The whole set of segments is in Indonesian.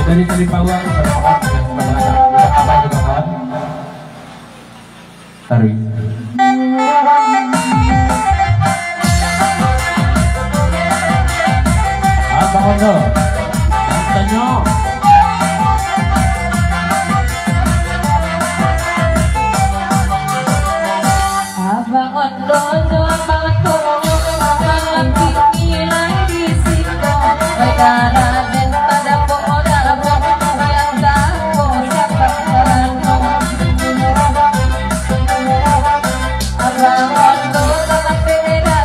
Dari Salipawang udah apa juga kawan taruh apa Ondo tanya Abang Ondo jual banget turun malam tinggi lagi situ negara dan pada poda yang tahu siapa terano Abang Ondo dalam beda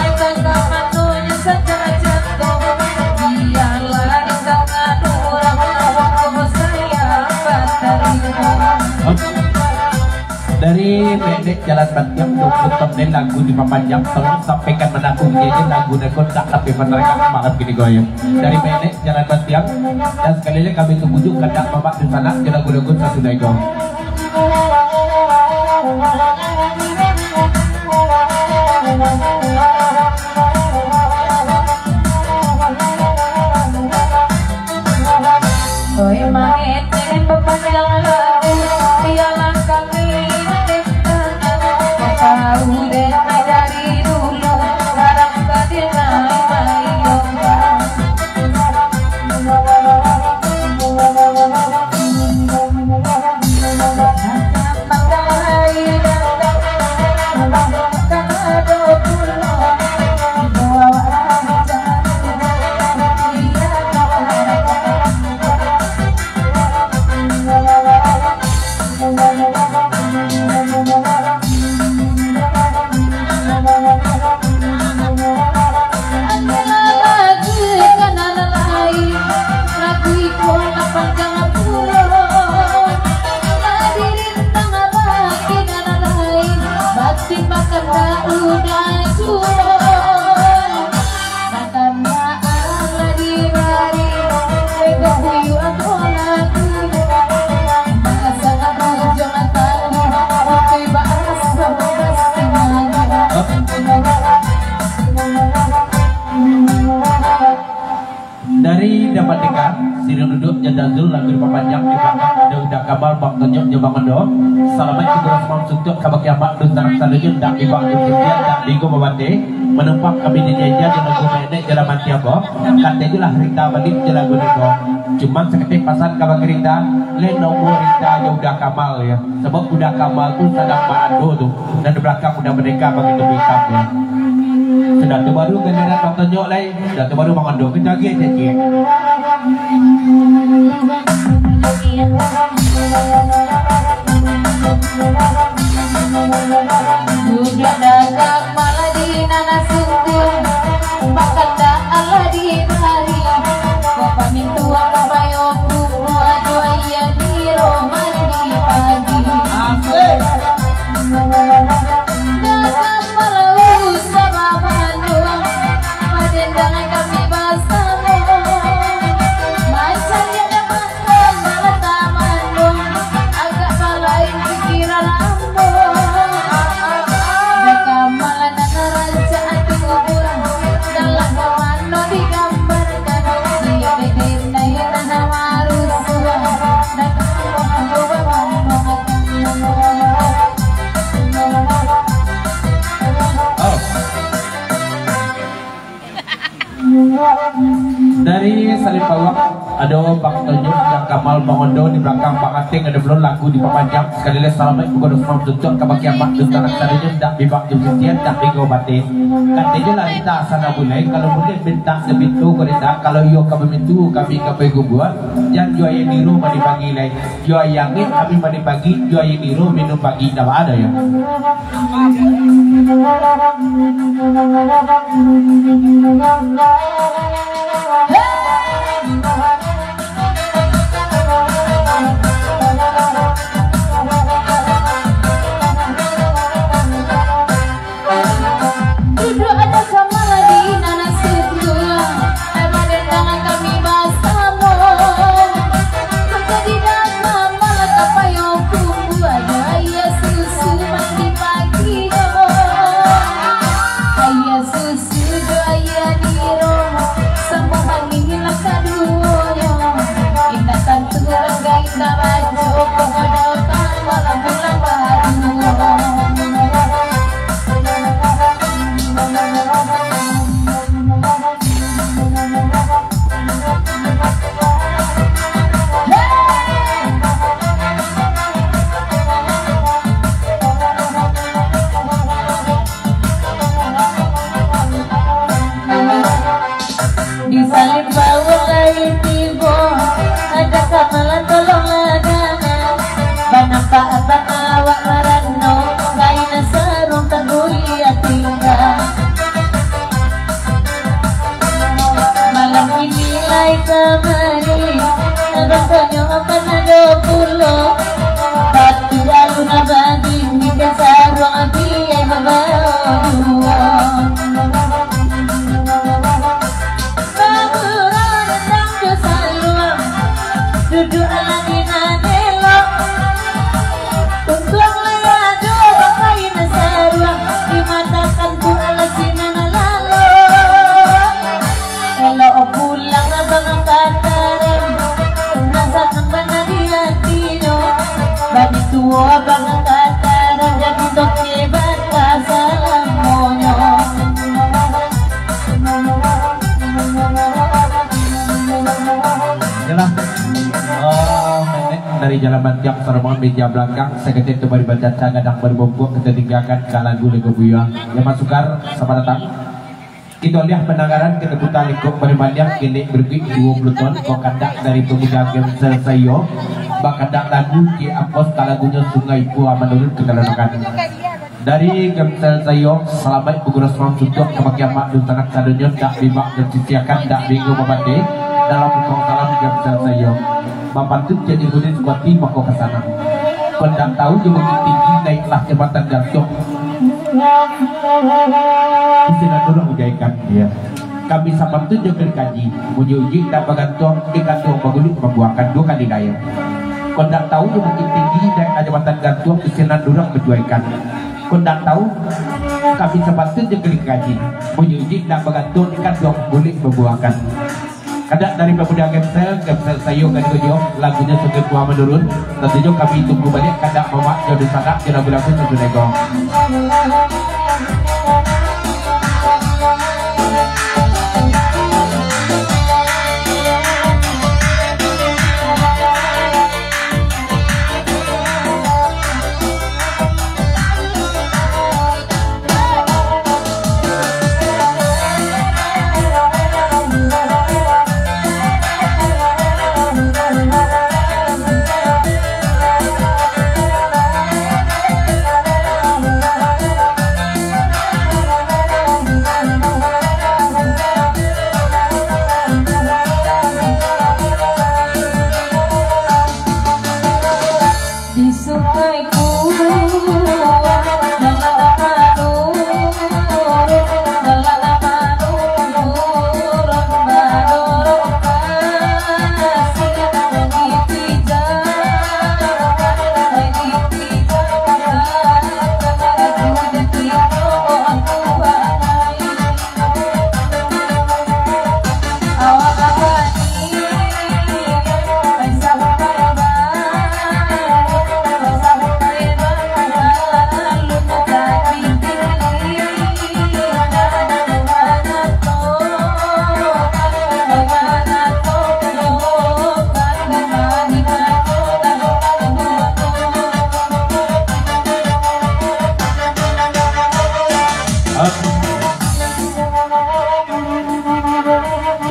akan kamunya secara jatuh biarlah engkau ngadu orang saya terima dari pendek jalan Batiam untuk dan lagu di Papanjang tolong sampaikan menakung jadi lagu nekon tak tapi menerima malam gini goyang dari pendek jalan Batiam dan sekalinya kami kebujuk kedak bapak di sana di lagu-lagu satu nego Oi maeten Papanjang lagu piala kami tahu deh dari dulu barang kadina dari dapat dekat sini duduk jadazul lagu di Papanjang di belakang ada udah kabar bak tonjok jebang endo assalamualaikum warahmatullahi wabarakatuh kabak kiamat dan salunya dak ibak Indonesia dak digo babate menempah kami di jaja di lagu pendek jalan Mantiabo katanya lah Rita balik di lagu nego cuman seketik pasan kabak Rita le nomor Rita ya udah kamal ya sebab udah kamal tuh sedang mando tuh dan di belakang udah mereka begitu hitam ya sudah tu baru kendaraan bak tonjok lain sudah tu baru mengandung kita lagi cekik Juga dagang malah di nana sungguh Bahkan tak Allah di hari Bapa mintua bayo buku Adua iya di roman di pagi Dagang malah usah babandung Padendangan kami bersama Macam dia dapat malah taman dong Agak balain pikiran lambung dari Salipawang ada Pak Tonyo dan Kamal Mongondo di belakang Pak Ating ada belum lagu di Papanjang sekali lagi assalamualaikum warahmatullahi wabarakatuh kabak kiamat dan salunya dak bibak jemutian dak digobate katanya lah kita sana bulai kalau boleh minta sebitu kita kalau yo kami mintu kami kapai gubua jangan jual yang niru mandi pagi lain jual yang ini kami mandi pagi jual yang niru minum pagi dah ada ya banyo panado pulo batu aluna banding di kasarwang biay mabaluwa baburan ng Diyos aluang dudu alangin na nelo tungkong layado bakay na sarwang dimatakan po alasin na nalalo elo o pulang na bang kataran nasa ng banadihatino bagi tuwa bang kataran jadi dokye bata salam monyo Yalah, nenek dari jalan Bantiak Saramongan meja belakang seketik kembali baca gadang berbobok kita tinggalkan ke lagu Lego Buya yang masukar sama datang kita lihat penanganan ketebutan lingkup berbanyak kini berkuik 20 ton kok kandak dari pemuda Gemsel Sayo bakandak lagu di apos kalagunya Sungai Pua menurut kedalangan dari Gemsel Sayo selamat pengurus Mam Sutuk kebakiamak Dusanak Sadonyon tak bimak dan sisiakan tak bingung membanding dalam berkong salam Gemsel Sayo Mampantut jadi hudin sekuati mako kesana pendang tahu di bukit tinggi naiklah jembatan gantung istilah dulu ujaikan ya kami sapantut juga kaji uji dan bagantung di gantung bagulik membuahkan 2 kali daya pendang tahu di bukit tinggi naiklah jembatan gantung istilah dulu menjuaikan pendang tahu kami sapantut juga kaji uji dan bagantung di gantung bagulik membuahkan kadang dari pemuda Gemsel Sayo kan itu lagunya Sungai Pua menurun tentunya kami tunggu balik kadang mama jodoh sana di lagu-lagu tentu negong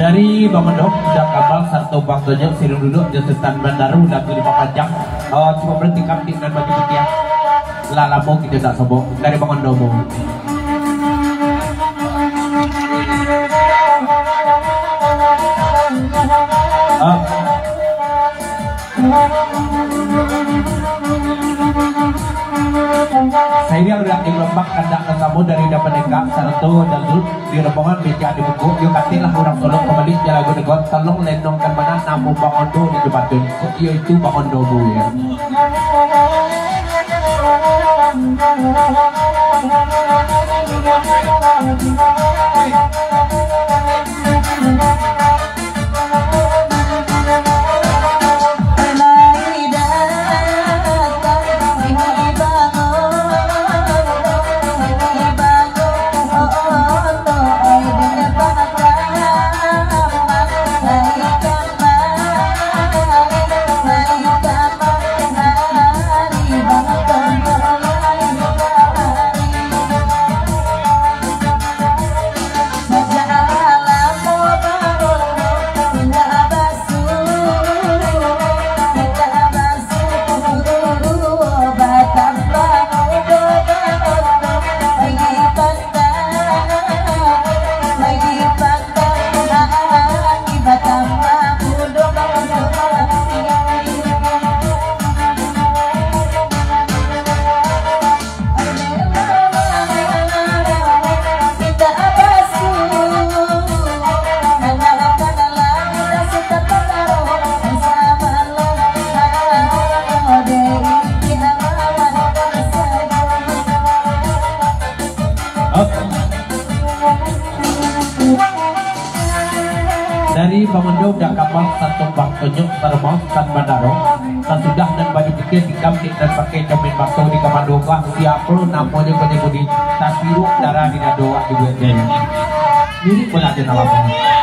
dari Bamendok udah kapal satu waktunya sirung duduk di setan bandaru udah 5 panjang cuma berhenti kapting dan bagi putiah lalamu kita tak sobok dari Bangondomo saya udah dilombak kandak kamu dari dapat dekat satu dan di rombongan meja di buku yuk katilah orang tolong kembali jalan lagu dekat tolong lendongkan mana namu Bangondo di debatun yaitu Bangondo bu ya pemendo dah kapal satu waktunya termos dan bandaro sesudah dan baju pikir dikamtik dan pakai cermin bakso di kamar doa siap lo namanya budi tasiru darah di doa di bulan ini pun ada namanya.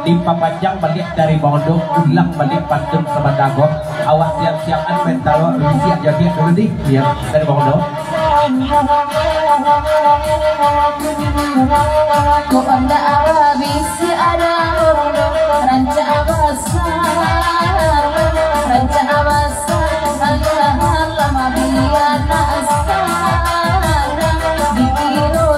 Limpa panjang balik dari Bondo ulang balik Bandung sama Dago awas siap-siapan mental siap jadi dulu nih ya dari Bondo ku anda abisi ada Bondo ranca abasar ranca abasar lama biana asar dikiro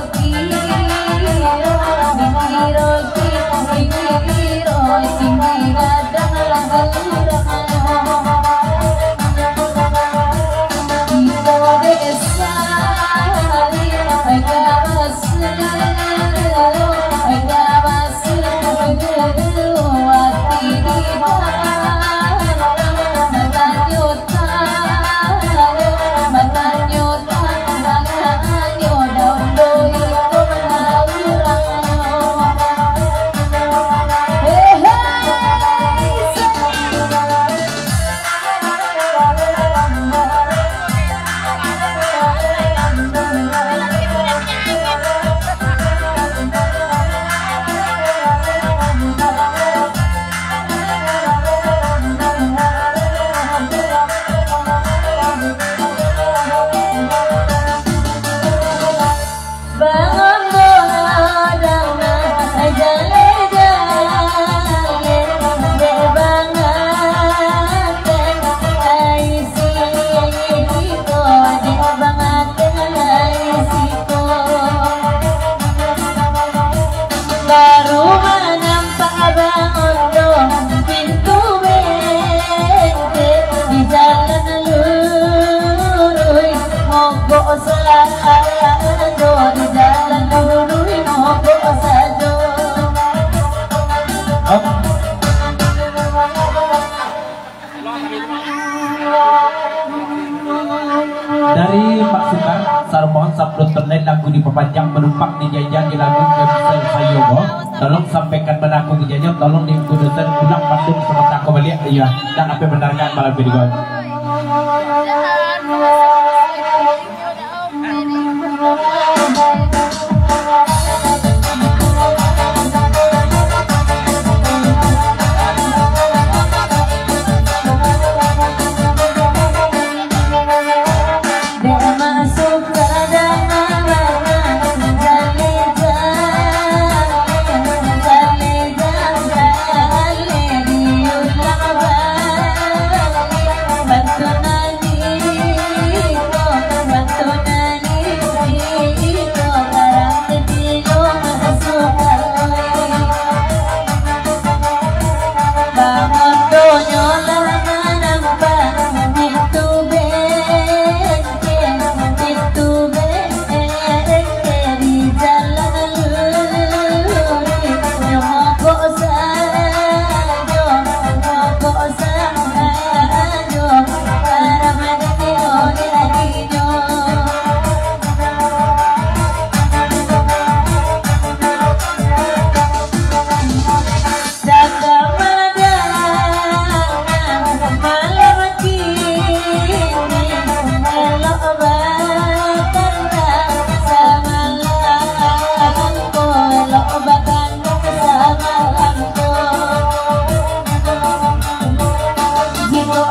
dari Pak Sukar Sarmohon Sabrut Ternet lagu diperpanjang menumpang di jajan di lagu Kebisel Sayogo tolong sampaikan menaku kejadian tolong dikudusan pulang Bandung sementara kembali ya dan apa benarkan malam berikut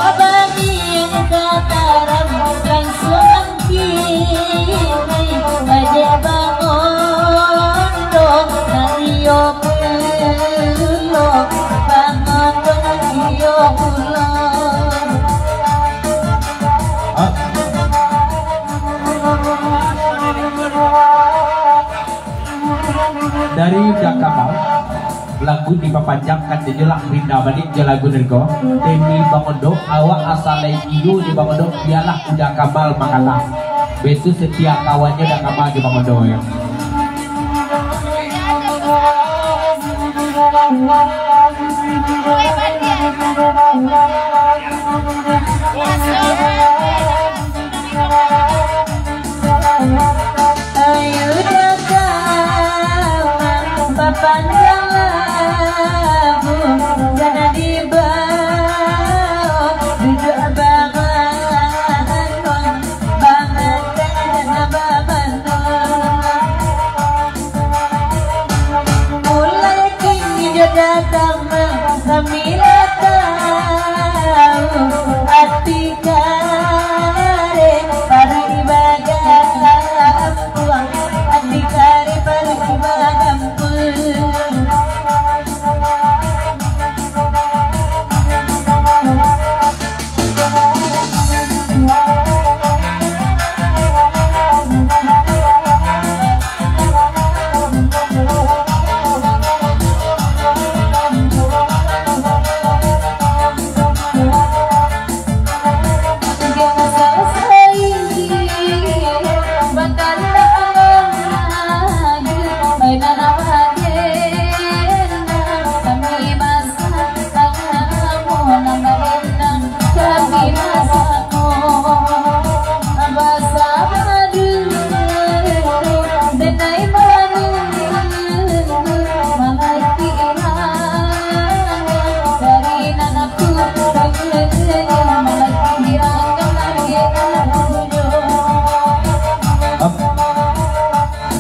Abang dari Dakabal lagu dipapanjang kan jelah rinda balik je lagu nergo demi bangondo awak asalai iyo di bangondo biarlah udah Kamal makalah betu setiap kawannya udah Kamal di bangondo ya. Ayo datang panjang lagu jangan dibawa duduk bangun banget dan mulai kini dia datang kami tahu hati kare pada ibadah puang hati kare pada ibadah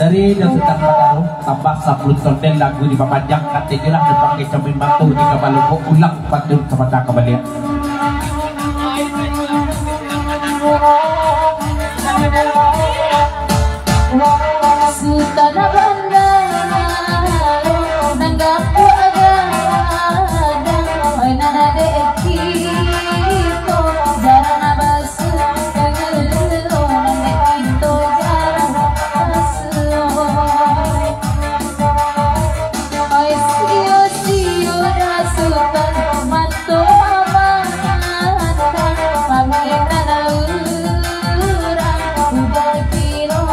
dari Dasutan Padaru tambah 10 konten lagu di papanjang katanya lah dipakai cermin batu di Kabaluko ulang patut semata kembali. Sultan Bandar nanggapu agada oi nana dekito jarang abasu ngelo nana dekito jarang abasu oi sio sio Sultan mato amata pamina urang udah kiro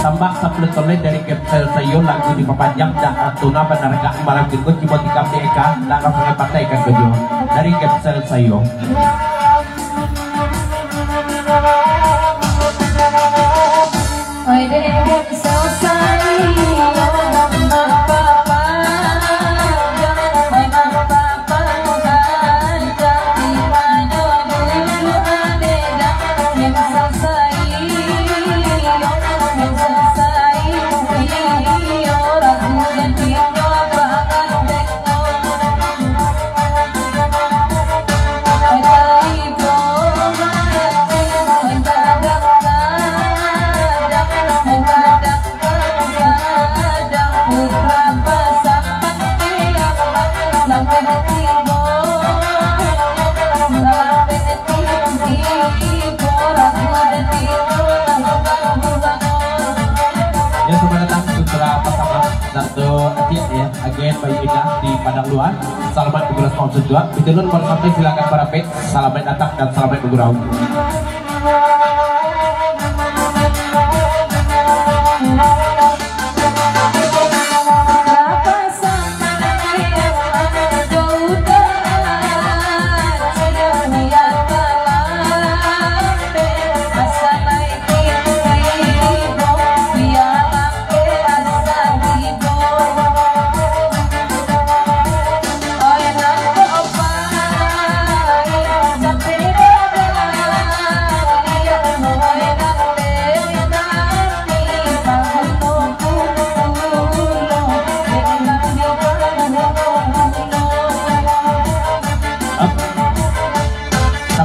tambah 10 konten dari Kapsel Sayo lagu di papanjang dan Atuna Panarga Malam Kirgo Cimotika Eka dan Rafa Partai Ikan Kejo dari Kapsel Sayo. Oi dek selesai Ya selamat datang putra pasangan satu adik ya agen Bayu Indah di Padang Luar. Selamat bergurau sponsor juga. Bidulun mau sampai silakan para pet. Selamat datang dan selamat bergurau. Oh,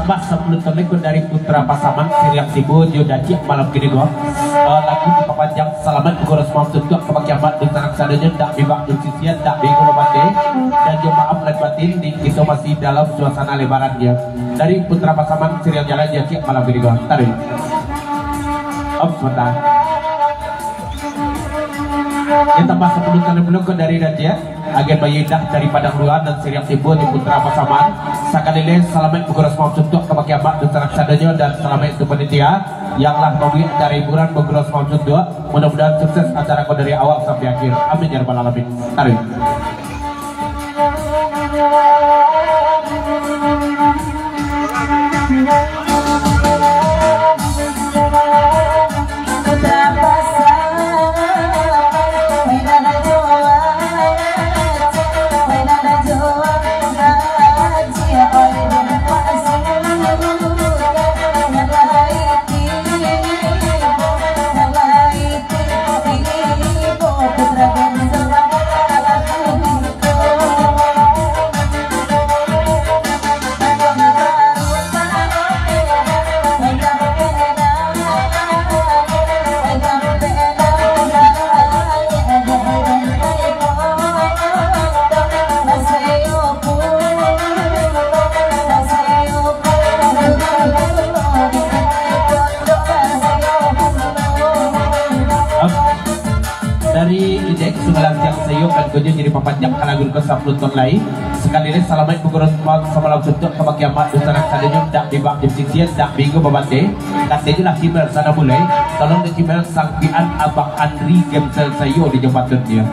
ditambah 10 ton ikut dari Putra Pasaman Siriak Sibu Jodaci malam kini go lagu dipapanjang selamat kuras maksud tuak kepakiamat dusanak sadanya dak bibak dusisian dak bingung mabate dan jo maaf lahir batin di kita masih dalam suasana lebaran ya dari Putra Pasaman Siriak Jalan Jaci malam kini go tarik sebentar ditambah 10 ton ikut dari Dacia agen bayi dah dari Padang Luar dan Siriak Sibu di Putra Pasaman sakaliles selamat kuras maksud tuak kepakiamat dusanak sadanya dan selamat itu panitia yanglah membeli acara hiburan bergerak maksud dua mudah-mudahan sukses acara kau dari awal sampai akhir amin ya rabbal alamin tarik dari ide sungalang jak sayo kan gojo jadi papanjang kalagun ke 10 ton lain sekali ini salamat pukul sama langsung untuk kebakiamat dusanak sadenya dak bibak jemsiksian dak bingung babate kasih lah kibar sana mulai tolong dikibel sangkian abang Andri Gemsel sayo di jembatan dia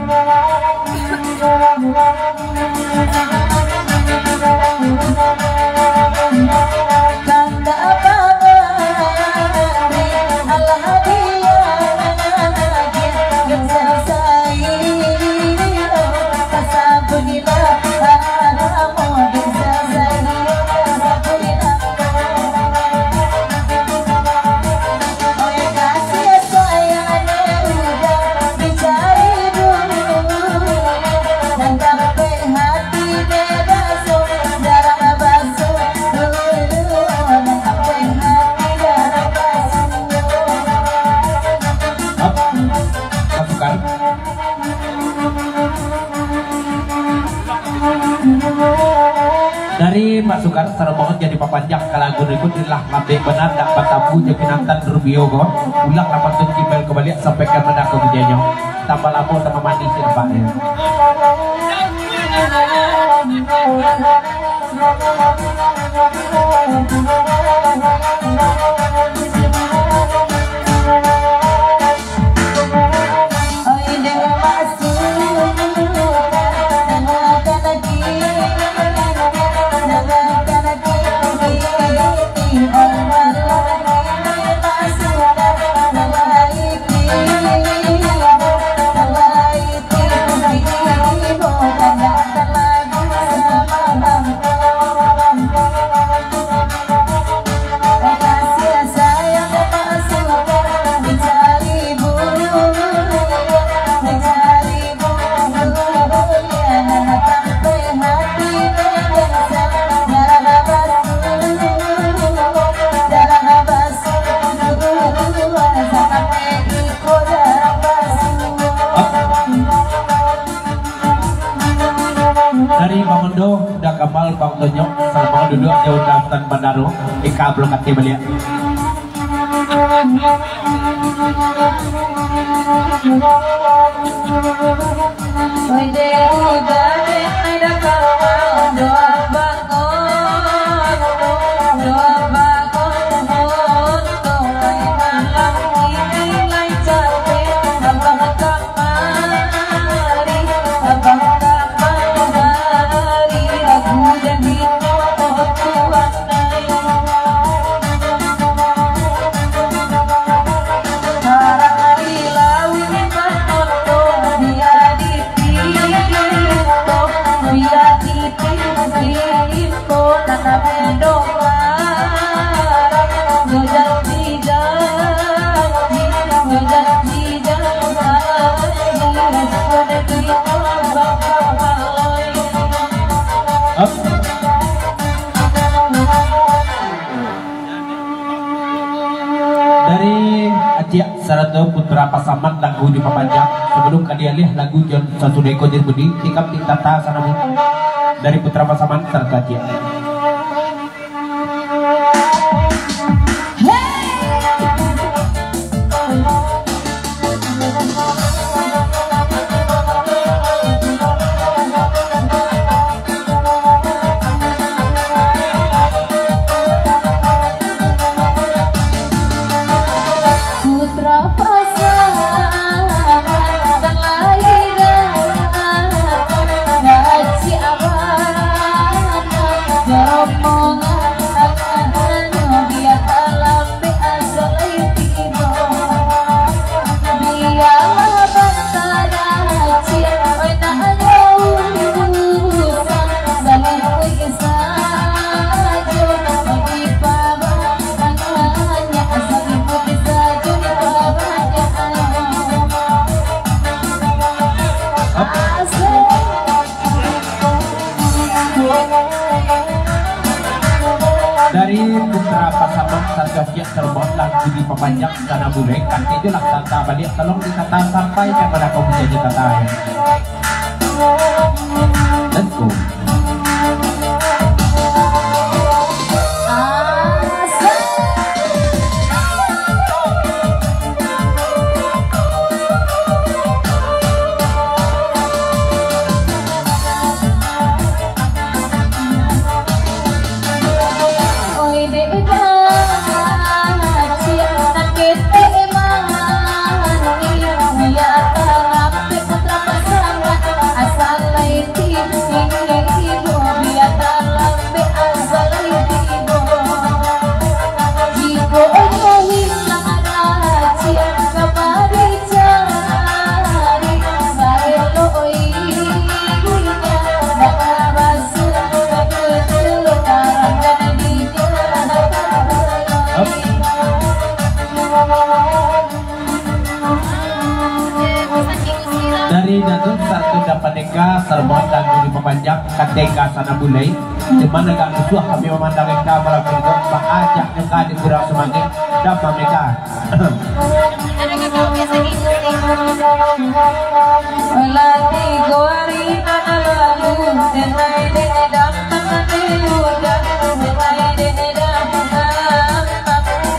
dari Pak Sukar sareng mohon jadi papanjang kalagun ikut ilah kabeh benar dak batabu jekinantan rubiogo ulang lapatun kibel kembali sampaikan menak ke bujanyo tambah lapor tambah mandi sih Pak dari Bang Ondo udah kapal Bang Tonyok sama duduk jauh daftar Bandaro Ika belum kati balik Sarata Putra Pasaman lagu di Papanjang sebelum kadialih lagu John Sasudeko Jirbudi tikap titata sanamu dari Putra Pasaman serta Cia. Dari Putra Pasaman Sarjasya terbang lagu di Papanjang karena boleh kan itu lah tata balik tolong ditata sampai kepada kau menjadi tata. Let's go. Dari Datuk satu dapat deka serban lagu di Papanjang kateka sana bulai di mana gak musuh kami memandang mereka para penduduk mengajak mereka di kurang semakin dapat mereka Lati gori lalu senai dedam tangannya senai dedam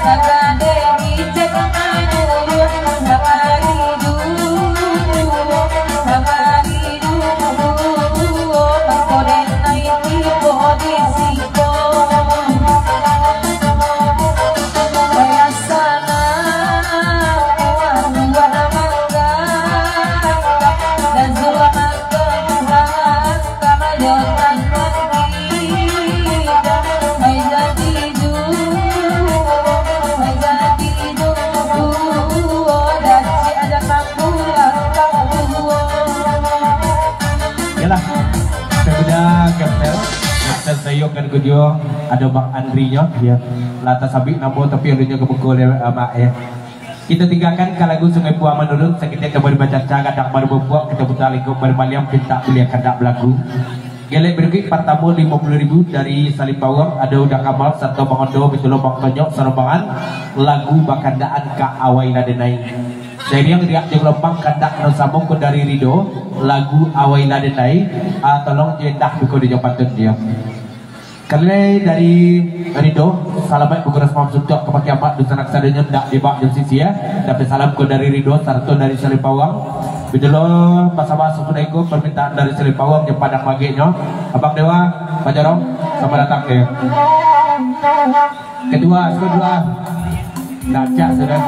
agade dicek dulu sayok kan kudio ada Bang Andrinya ya lata sabik namo tapi adunya kebekol mak ya kita tinggalkan ke lagu Sungai Puah menurut sekitar kita berbaca caga dak baru berbuat kita putar liku bermaliam kita kuliah kandak belagu gelek berikut pertama 50.000 dari Salim Power ada udah Kamal satu Bang Ondo bitulo Bang Tonjok sorbangan lagu bakandaan ka awai ladenai dari yang riak jeung lempang kandak nu sambung dari Rido lagu awai ladenai tolong jendak biko di patut dia. Kali dari Rido, salamat bukuras mamsuk tok kepakai apa dusanak sadenya ndak dibak jeung sisi ya. Tapi salam ko dari Rido sarto dari Salim Pawang. Bidelo masa-masa sunaiku permintaan dari Salim Pawang jeung padang magenya. Abang Dewa, Pak Jarong, sama datang ya. Kedua. Baca sudah.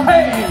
Hey!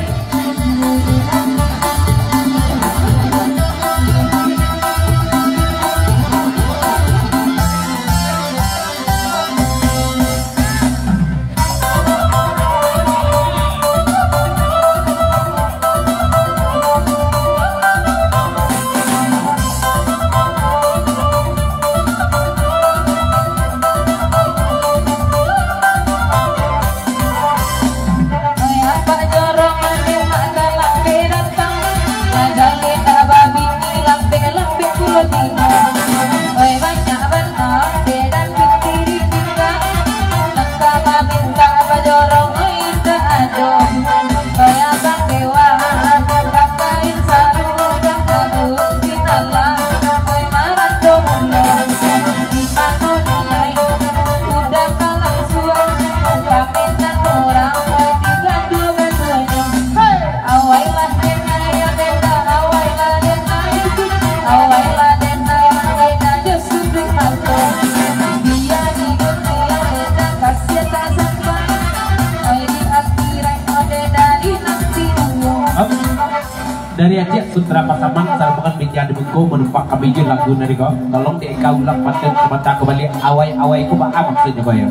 dari aja Putra Pasaman sarbangan bijak dibuku menumpak kabijin lagu dari kau tolong di kau ulang paten semata kembali awai ku apa maksudnya kau ya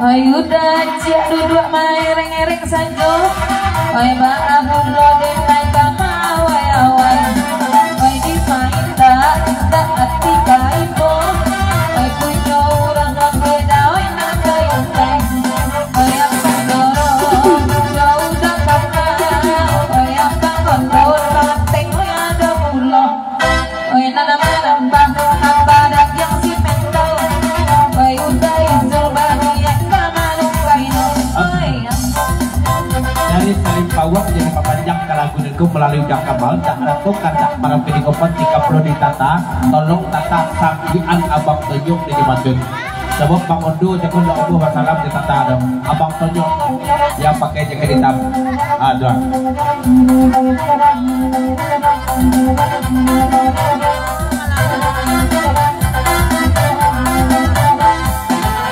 ayo dajak duduk maereng-ereng saja oi baabun lo denai kama awai oi di mainda hati kaipo oi punya orang beda oi nak kayang oi apa dorong jauh dekat oi apa gondor banteng oi ada pulau oi nambah dak yang si mentau oi udah iso bahagia kamalu kaino oi dari saling pawak jadi papanjang ke lagu niku melalui udah kabal tak ratu kata para pedikopan jika perlu ditata tolong tata sakian abang tunjuk di Bandung sebab Bang Ondo jakun Allah wasalam ditata dong abang tunjuk yang pakai jaket hitam ada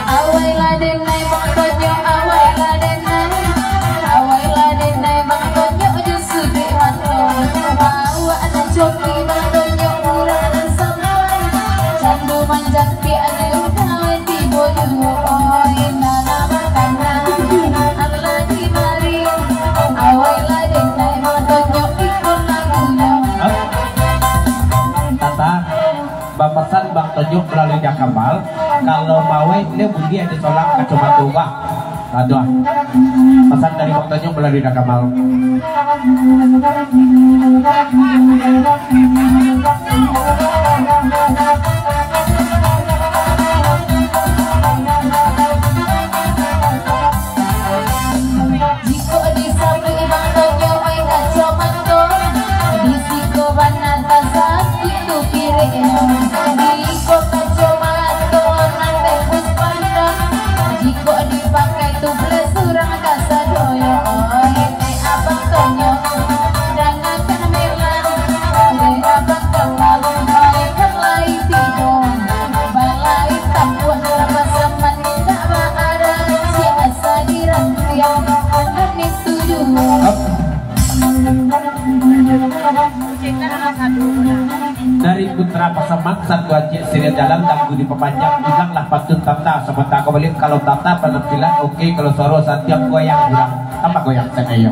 awai laden nai bang tonyo awai laden nai bang tonyo justru di manto bawa ada joki bang tonyo murah dan sampai candu manjat pi ada udah di boyu oi nana makanan Allah di mari awai laden nai bang tonyo ikut lagunya tata bapasan Bang Tunjuk melalui Jakabal kalau mawai dia bunyi ada solak kacuma tua aduh pesan dari Bang Tunjuk melalui Jakabal jiko disapu ibang tonyo oi kaco manto disiko banata sakit tu kiri jiko kaco manto nante puspanda jiko dipakai tu plesurang kasa doyo oi abang tonyo jangan kamelan abang kenal oi kelai tidong balai tapuan lepas zaman tak ada siasa dirangkiang menik tujuh dari Putra Pasaman satu aja siri jalan tangguh di pepanjang bilanglah patut tata sementara kembali kalau tata penampilan oke kalau soro setiap goyang bilang tambah goyang saya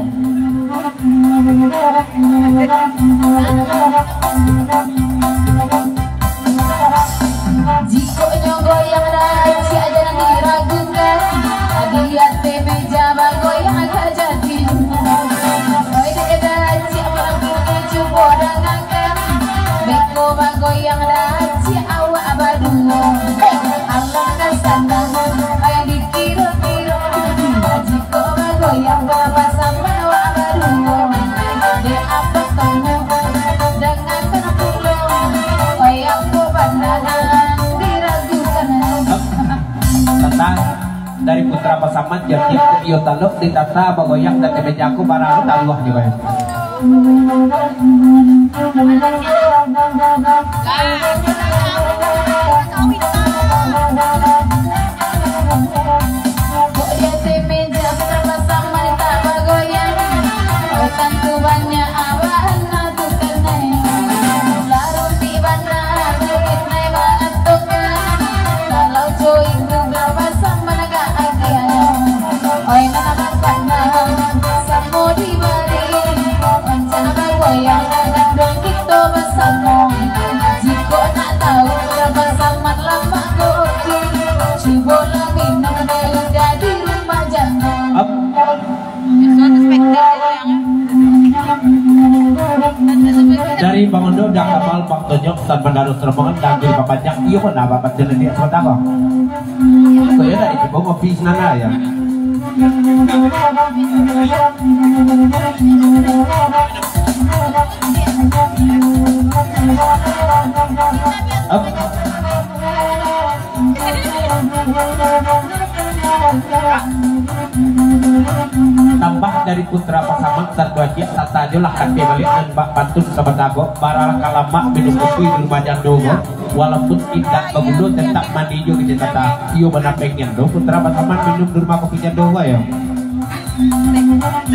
jiko goyang dan si aja diragukan dia te meja bagoyang agak jadi oi deda si orang punya coba dangakan beko bagoyang dan si awak baduo Allah kasana oi dikira-kira jiko bagoyang bapak sama awak baduo de apa tanya dengan penuh oi aku pandangan diragukan tentang dari Putra Pasaman jadi kuyo taluk ditata bagoyang dan kemejaku barang taluah juga ya kok dia temeja bersama tak bagoyang oh tentu banyak awan tu kenai lalu di bandar duit naik bantukan kalau joy itu bersama negara agian oi nama panah samo di bari rencana bagoyang dan dong kita bersama jika nak tahu bersama lama kopi coba lagi nak jadi rumah jangan dari Bang Ondo dan kapal Bang Tunjuk tanpa darus terbangan dan di papanjang iya pun apa pacaran dia seperti apa saya dari coba ngopi sana ya tambah dari Putra Pasaman satu aja satu lah kan balik dan Mbak Pantun sabadago para kalama minum kopi di rumah jandogo walaupun tidak begitu tetap mandi juga kita kata iyo benar pengen do Putra Pasaman minum di rumah kopi jandogo ya Putra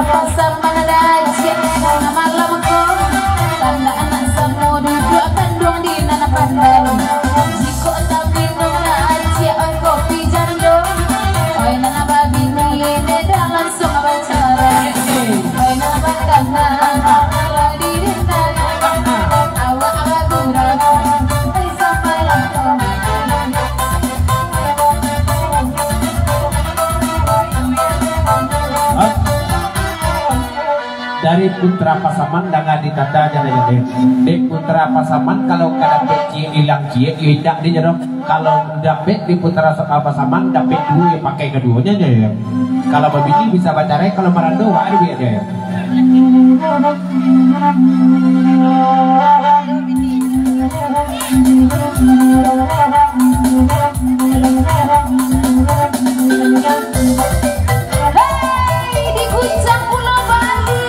pasaman dajik malam ko tanda anak semua duduk kandung di nana pandang jiko tapi nuna aja kopi jando oi nana babi ni neda langsung acara oi nana bakana ala diri nana awak agura ai sampai langsung dari Putra Pasaman dengan ditata jadi di Putra Pasaman kalau dapat cie hilang cie tidak di jeruk kalau dapat di Putra Pasaman dapat dua ya pakai keduanya aja ya kalau begini bisa baca rek kalau marando ada biar ya hey di Kuncang Pulau Bali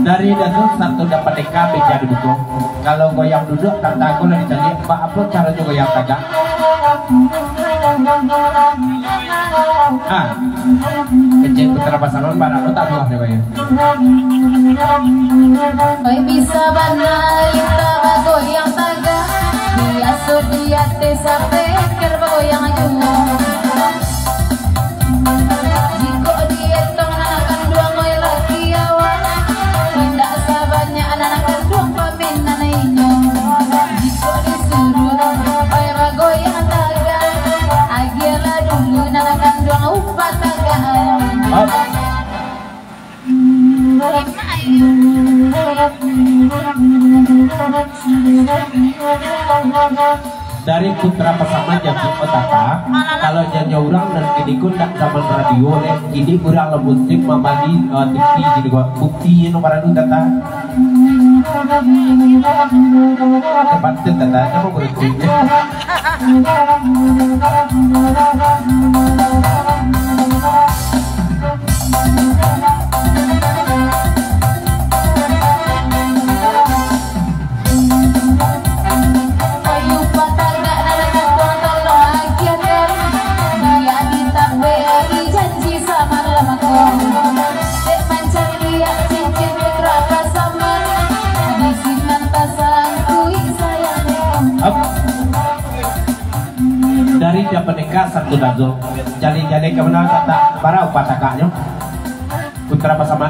dari dasar satu dapat DKB jadi buku kalau goyang duduk tak takut lah ditanya Pak apa caranya goyang tagak kecil Putra Pasaman barang lo tak luah deh goyang oi bisa banai kita goyang tagak biasa dia sampai kerba goyang aja jiko dia tong akan dua ngoy lagi awal tidak sabarnya anak kandung pamin nanainya jiko disuruh oi goyang tagak agilah dulu anak kandung upah tagak dari Putra Pasaman jadi otaka kalau jadi orang dan kini kun tak zaman radio leh ini kurang musik membagi TV jadi gua bukti nomor anu tata tempat tata apa berarti dari dia menikah satu dazo jadi kemenangan kata para upatakanya Putra Pasaman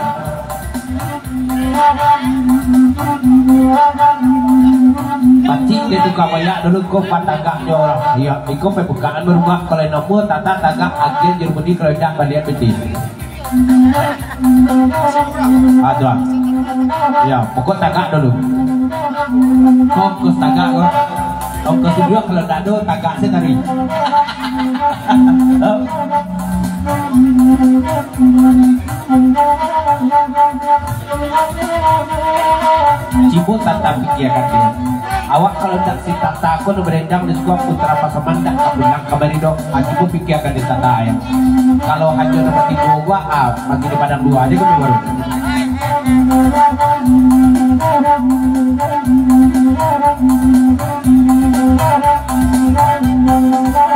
pasti dia tukang banyak dulu kau patagaknya orang ya ikut pembukaan berubah kalau nomor tata tagak agen jerumuni kalau tidak balik peti ada ya pokok tagak dulu fokus tagak kok ongkos kedua kalau tak ada tagak saya tadi Cipu tata pikirkan dia awak kalau tak si tata aku berendang di sebuah Putra Pasaman tak kabilang kabari dok Cipu pikirkan di tata ya kalau hanya nomor 3 gua bagi di padang 2 aja kami baru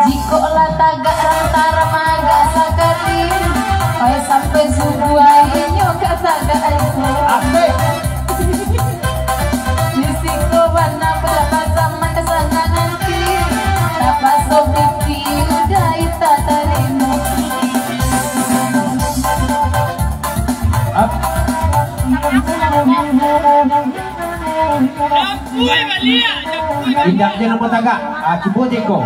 jiko lah tagak rantara maga sakati oi sampai subuh akhirnya kata asik risiko warna berapa sama kesangan nanti apa sobiti udah ita terima indahnya nomor tagak Cipu jeko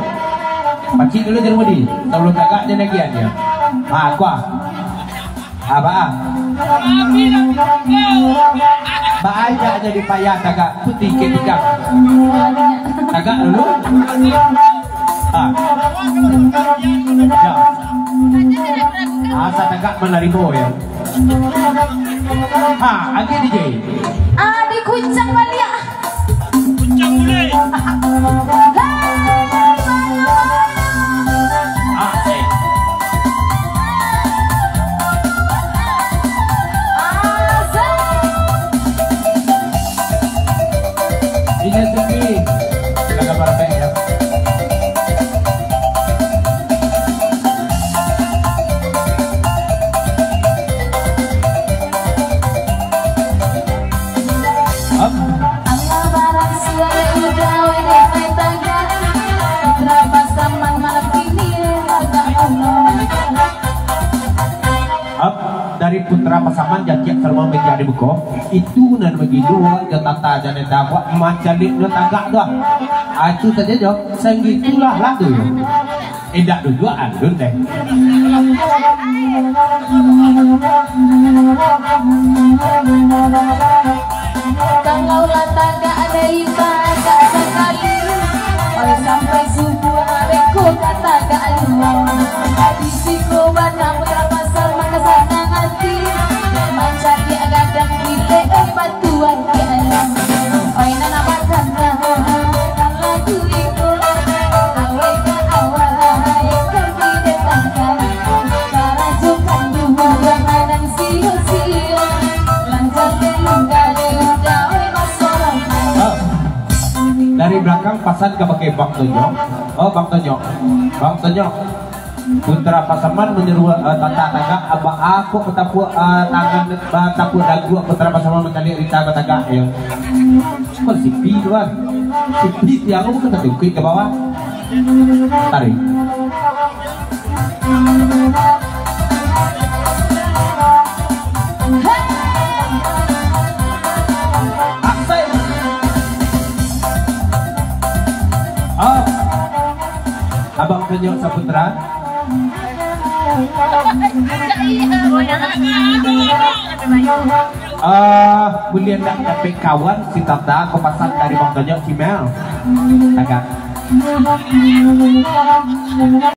Pakcik dulu di rumah di. Sebelum tagak dia lagi aja. Kuah. Apa? Ba aja jadi payah tagak putih ketika. Tagak dulu. Ya. Asa tagak menerima ya. Lagi DJ. Di kuncang balik. Kuncang mulai. Ini tinggi. Jaga parabek ya. Dari putra pasangan jajak serba menjadi buko itu nan bagi dua jatata jane dakwah macam itu tagak dah. Itu saja jo sanggitulah lah tu. Indak dua andun deh. Kalau lah tagak ada ibadah sekali, oleh sampai subuh areku kata gak luang. Di siku banyak putra pasal maka sanang hati, macam dia gadang kita batuan dia alam. Oi nana makan kalau tu ikut awal ke awal kami datangkan karajukan dua dan sio-sio lancar telunggal udah masalah. Dari belakang pasan ke pakai Bang Tonyo. Bang Tonyo. Bang Tonyo. Putra Pasaman menyeru tata tagak abah aku ketapu tangan tapu dagu putra Pasaman mencari rita tagak ya. Kok sipi doang. Sipi tiang aku kena dukik ke bawah. Tarik. Abang Tonyo Saputra. Boleh nak dapat kawan si Tata kepasan dari Bang Tonyo Cimel. Agak.